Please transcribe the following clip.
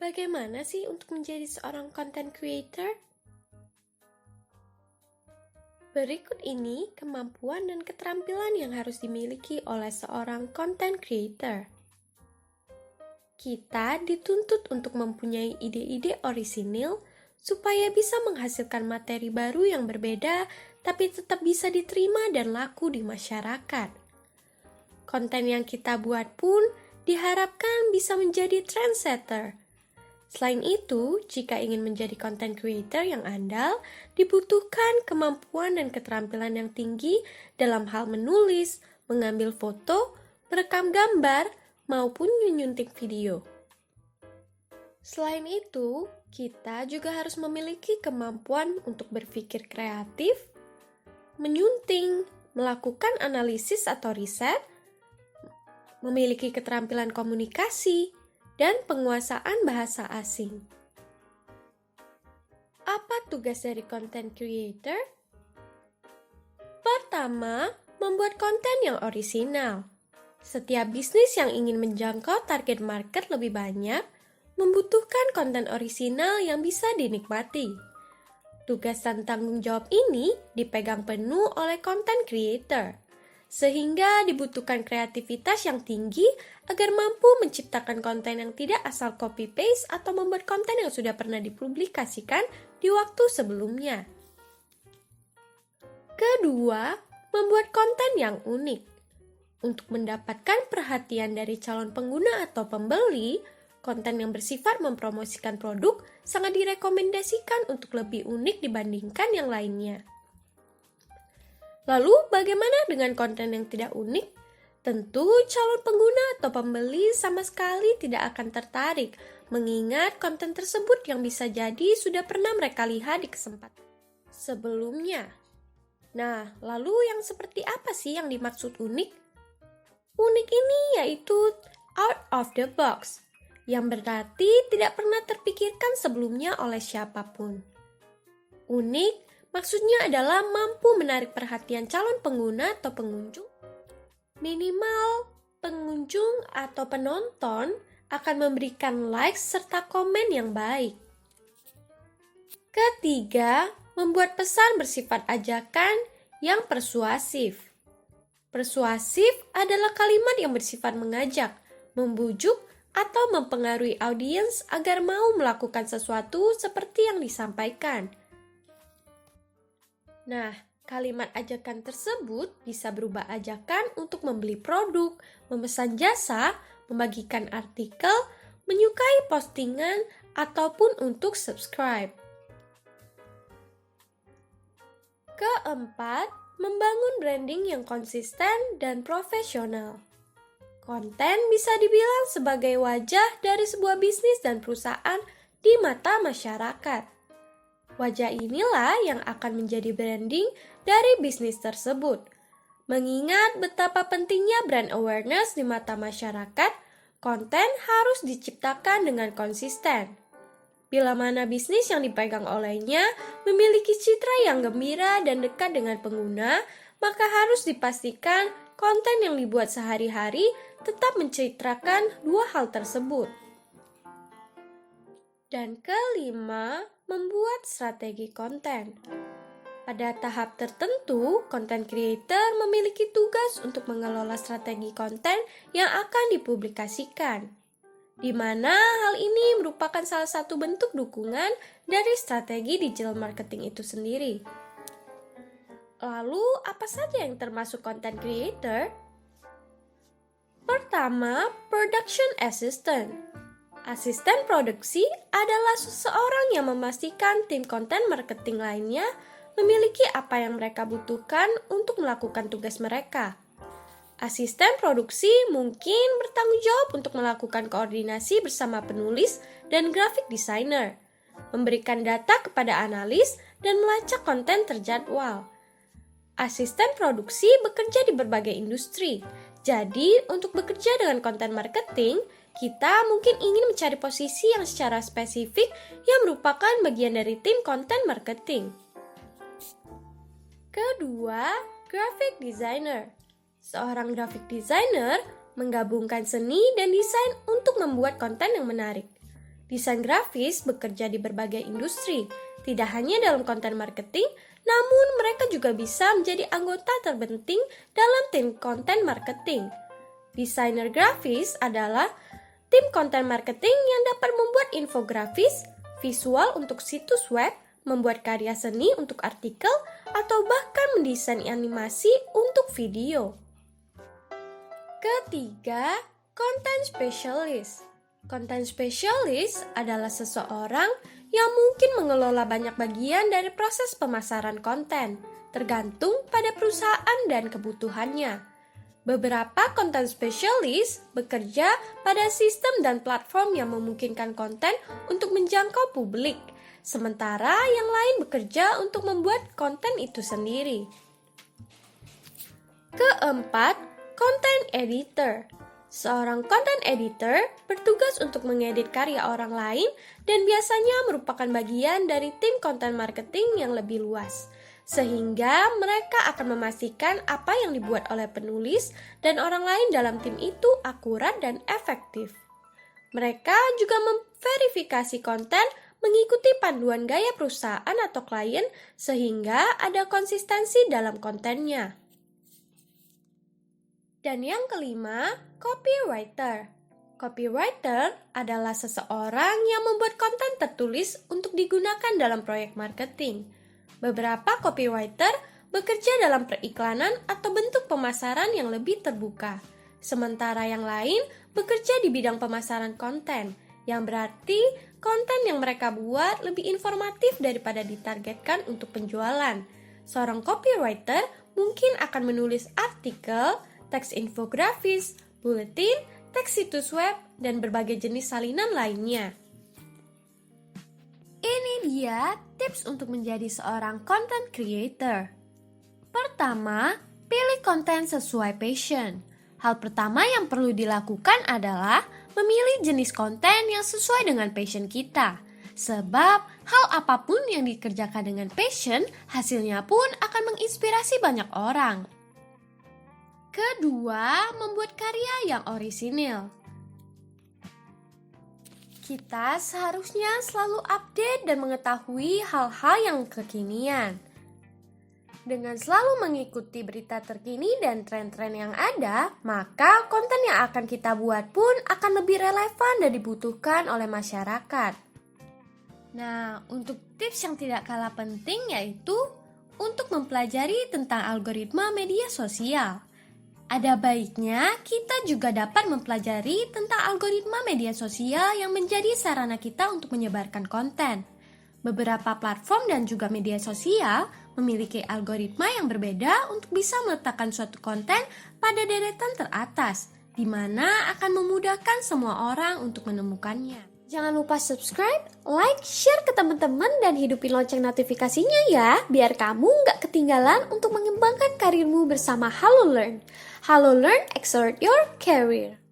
Bagaimana sih untuk menjadi seorang content creator? Berikut ini kemampuan dan keterampilan yang harus dimiliki oleh seorang content creator. Kita dituntut untuk mempunyai ide-ide orisinil supaya bisa menghasilkan materi baru yang berbeda tapi tetap bisa diterima dan laku di masyarakat. Konten yang kita buat pun diharapkan bisa menjadi trendsetter. Selain itu, jika ingin menjadi content creator yang andal, dibutuhkan kemampuan dan keterampilan yang tinggi dalam hal menulis, mengambil foto, merekam gambar, maupun menyunting video. Selain itu, kita juga harus memiliki kemampuan untuk berpikir kreatif, menyunting, melakukan analisis atau riset, memiliki keterampilan komunikasi, dan penguasaan bahasa asing. Apa tugas dari content creator? Pertama, membuat konten yang orisinal. Setiap bisnis yang ingin menjangkau target market lebih banyak membutuhkan konten orisinal yang bisa dinikmati. Tugas dan tanggung jawab ini dipegang penuh oleh content creator, sehingga dibutuhkan kreativitas yang tinggi agar mampu menciptakan konten yang tidak asal copy-paste atau membuat konten yang sudah pernah dipublikasikan di waktu sebelumnya. Kedua, membuat konten yang unik. Untuk mendapatkan perhatian dari calon pengguna atau pembeli, konten yang bersifat mempromosikan produk sangat direkomendasikan untuk lebih unik dibandingkan yang lainnya. Lalu bagaimana dengan konten yang tidak unik? Tentu calon pengguna atau pembeli sama sekali tidak akan tertarik mengingat konten tersebut yang bisa jadi sudah pernah mereka lihat di kesempatan sebelumnya. Nah, lalu yang seperti apa sih yang dimaksud unik? Unik ini yaitu out of the box, yang berarti tidak pernah terpikirkan sebelumnya oleh siapapun. Unik maksudnya adalah mampu menarik perhatian calon pengguna atau pengunjung. Minimal, pengunjung atau penonton akan memberikan likes serta komen yang baik. Ketiga, membuat pesan bersifat ajakan yang persuasif. Persuasif adalah kalimat yang bersifat mengajak, membujuk, atau mempengaruhi audiens agar mau melakukan sesuatu seperti yang disampaikan. Nah, kalimat ajakan tersebut bisa berubah ajakan untuk membeli produk, memesan jasa, membagikan artikel, menyukai postingan, ataupun untuk subscribe. Keempat, membangun branding yang konsisten dan profesional. Konten bisa dibilang sebagai wajah dari sebuah bisnis dan perusahaan di mata masyarakat. Wajah inilah yang akan menjadi branding dari bisnis tersebut. Mengingat betapa pentingnya brand awareness di mata masyarakat, konten harus diciptakan dengan konsisten. Bila mana bisnis yang dipegang olehnya memiliki citra yang gembira dan dekat dengan pengguna, maka harus dipastikan konten yang dibuat sehari-hari tetap menceritakan dua hal tersebut. Dan kelima, membuat strategi konten. Pada tahap tertentu, content creator memiliki tugas untuk mengelola strategi konten yang akan dipublikasikan, di mana hal ini merupakan salah satu bentuk dukungan dari strategi digital marketing itu sendiri. Lalu, apa saja yang termasuk content creator? Pertama, production assistant. Asisten produksi adalah seseorang yang memastikan tim konten marketing lainnya memiliki apa yang mereka butuhkan untuk melakukan tugas mereka. Asisten produksi mungkin bertanggung jawab untuk melakukan koordinasi bersama penulis dan graphic designer, memberikan data kepada analis, dan melacak konten terjadwal. Asisten produksi bekerja di berbagai industri. Jadi, untuk bekerja dengan konten marketing, kita mungkin ingin mencari posisi yang secara spesifik yang merupakan bagian dari tim konten marketing. Kedua, graphic designer. Seorang graphic designer menggabungkan seni dan desain untuk membuat konten yang menarik. Desain grafis bekerja di berbagai industri, tidak hanya dalam konten marketing, namun mereka juga bisa menjadi anggota terpenting dalam tim konten marketing. Desainer grafis adalah tim konten marketing yang dapat membuat infografis, visual untuk situs web, membuat karya seni untuk artikel, atau bahkan mendesain animasi untuk video. Ketiga, content specialist. Content specialist adalah seseorang yang mungkin mengelola banyak bagian dari proses pemasaran konten, tergantung pada perusahaan dan kebutuhannya. Beberapa content specialist bekerja pada sistem dan platform yang memungkinkan konten untuk menjangkau publik, sementara yang lain bekerja untuk membuat konten itu sendiri. Keempat, content editor. Seorang content editor bertugas untuk mengedit karya orang lain dan biasanya merupakan bagian dari tim content marketing yang lebih luas, sehingga mereka akan memastikan apa yang dibuat oleh penulis dan orang lain dalam tim itu akurat dan efektif. Mereka juga memverifikasi konten mengikuti panduan gaya perusahaan atau klien sehingga ada konsistensi dalam kontennya. Dan yang kelima, copywriter. Copywriter adalah seseorang yang membuat konten tertulis untuk digunakan dalam proyek marketing. Beberapa copywriter bekerja dalam periklanan atau bentuk pemasaran yang lebih terbuka, sementara yang lain bekerja di bidang pemasaran konten, yang berarti konten yang mereka buat lebih informatif daripada ditargetkan untuk penjualan. Seorang copywriter mungkin akan menulis artikel, teks infografis, buletin, teks situs web, dan berbagai jenis salinan lainnya. Ini dia tips untuk menjadi seorang content creator. Pertama, pilih konten sesuai passion. Hal pertama yang perlu dilakukan adalah memilih jenis konten yang sesuai dengan passion kita. Sebab hal apapun yang dikerjakan dengan passion, hasilnya pun akan menginspirasi banyak orang. Kedua, membuat karya yang orisinil. Kita seharusnya selalu update dan mengetahui hal-hal yang kekinian. Dengan selalu mengikuti berita terkini dan tren-tren yang ada, maka konten yang akan kita buat pun akan lebih relevan dan dibutuhkan oleh masyarakat. Nah, untuk tips yang tidak kalah penting yaitu untuk mempelajari tentang algoritma media sosial. Ada baiknya kita juga dapat mempelajari tentang algoritma media sosial yang menjadi sarana kita untuk menyebarkan konten. Beberapa platform dan juga media sosial memiliki algoritma yang berbeda untuk bisa meletakkan suatu konten pada deretan teratas, di mana akan memudahkan semua orang untuk menemukannya. Jangan lupa subscribe, like, share ke teman-teman, dan hidupin lonceng notifikasinya ya, biar kamu nggak ketinggalan untuk mengembangkan karirmu bersama Halo Learn. Halo Learn, accelerate your career.